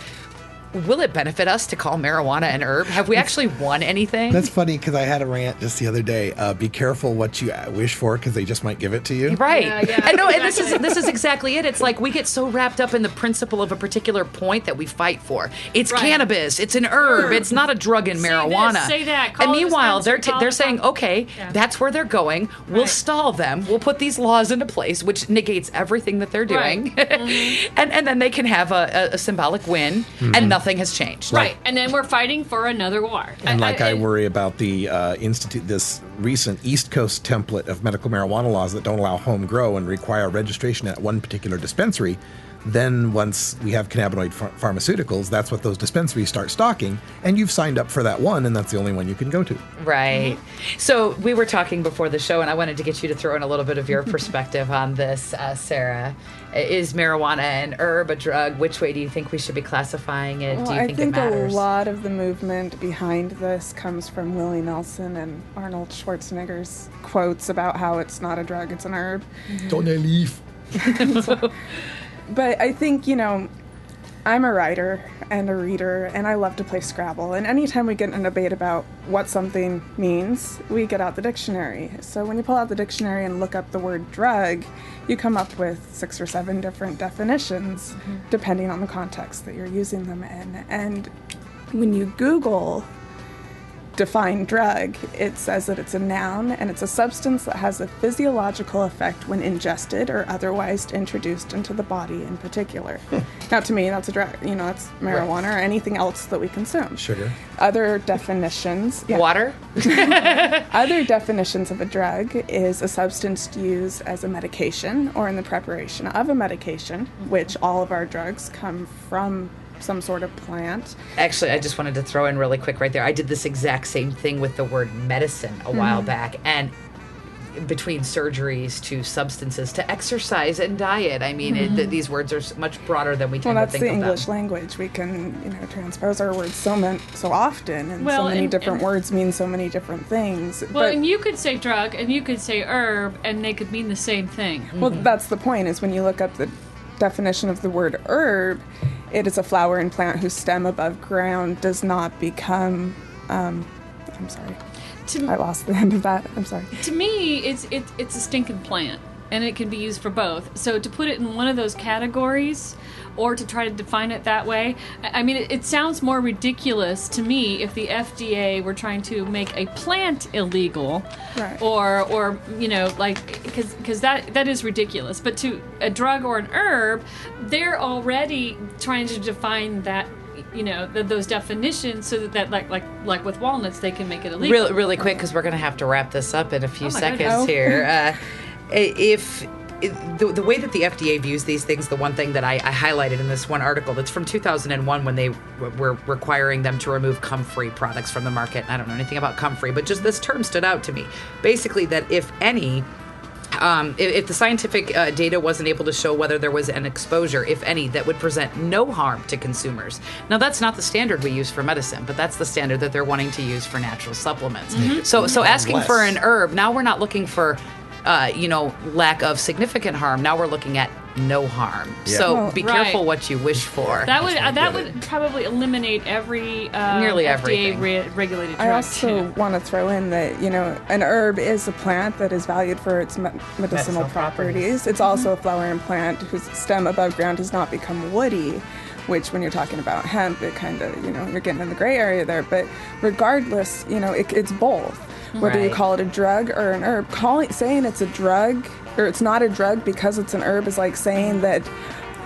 will it benefit us to call marijuana an herb? Have we actually won anything? That's funny because I had a rant just the other day. Be careful what you wish for because they just might give it to you. Right. I know, and this is exactly it. It's like we get so wrapped up in the principle of a particular point that we fight for. It's cannabis. It's an herb. It's not a drug in marijuana. This, say that. And meanwhile, they're saying, okay, that's where they're going. We'll stall them. We'll put these laws into place, which negates everything that they're doing. Right. and then they can have a symbolic win, and nothing has changed. Right. And then we're fighting for another war. And I worry about the this recent East Coast template of medical marijuana laws that don't allow home grow and require registration at one particular dispensary. Then once we have cannabinoid pharmaceuticals, that's what those dispensaries start stocking, and you've signed up for that one, and that's the only one you can go to. Right. So we were talking before the show, and I wanted to get you to throw in a little bit of your perspective on this, Sarah. Is marijuana an herb, a drug? Which way do you think we should be classifying it? Do you think it matters? A lot of the movement behind this comes from Willie Nelson and Arnold Schwarzenegger's quotes about how it's not a drug, it's an herb. Don't they leave? But I think, I'm a writer and a reader, and I love to play Scrabble. And anytime we get in a debate about what something means, we get out the dictionary. So when you pull out the dictionary and look up the word drug, you come up with 6 or 7 different definitions, depending on the context that you're using them in. And when you Google define drug, it says that it's a noun and it's a substance that has a physiological effect when ingested or otherwise introduced into the body in particular. Now, to me, that's a drug. You know, that's marijuana or anything else that we consume. Sugar. Other definitions. Water. Other definitions of a drug is a substance used as a medication or in the preparation of a medication, which all of our drugs come from some sort of plant. Actually, I just wanted to throw in really quick right there. I did this exact same thing with the word medicine a while back, and between surgeries to substances to exercise and diet. I mean, these words are much broader than we tend to think of them. Well, that's the English language. We can, transpose our words so often, and so many different words mean so many different things. Well, and you could say drug, and you could say herb, and they could mean the same thing. Well, that's the point, is when you look up the definition of the word herb, it is a flowering plant whose stem above ground does not become, I'm sorry. I lost the end of that. I'm sorry. To me, it's a stinking plant, and it can be used for both. So to put it in one of those categories, or to try to define it that way, I mean, it sounds more ridiculous to me if the FDA were trying to make a plant illegal, right. or because that is ridiculous. But to a drug or an herb, they're already trying to define that. Those definitions, so that like with walnuts, they can make it illegal. Really quick, because we're going to have to wrap this up in a few seconds here. If the way that the FDA views these things, the one thing that I highlighted in this one article that's from 2001 when they were requiring them to remove comfrey products from the market. I don't know anything about comfrey, but just this term stood out to me. Basically, that if any, if the scientific data wasn't able to show whether there was an exposure, if any, that would present no harm to consumers. Now, that's not the standard we use for medicine, but that's the standard that they're wanting to use for natural supplements. So asking for an herb, now we're not looking for lack of significant harm. Now we're looking at no harm. Yeah. So be careful what you wish for. That would probably eliminate every nearly FDA regulated drug. I also want to throw in that an herb is a plant that is valued for its medicinal properties. It's also a flowering plant whose stem above ground does not become woody, which when you're talking about hemp, it kind of you're getting in the gray area there. But regardless, it's both. Whether you call it a drug or an herb, saying it's a drug or it's not a drug because it's an herb is like saying that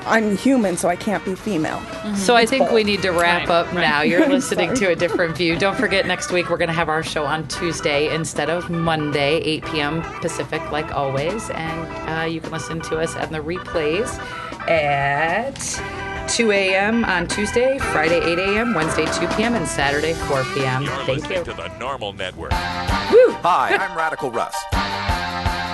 I'm human, so I can't be female. So I think we need to wrap up now. You're listening to A Different View. Don't forget, next week we're going to have our show on Tuesday instead of Monday, 8 p.m. Pacific, like always. And you can listen to us on the replays at 2 a.m. on Tuesday, Friday 8 a.m., Wednesday 2 p.m., and Saturday 4 p.m. You're listening to the Normal Network. Woo! Hi, I'm Radical Russ.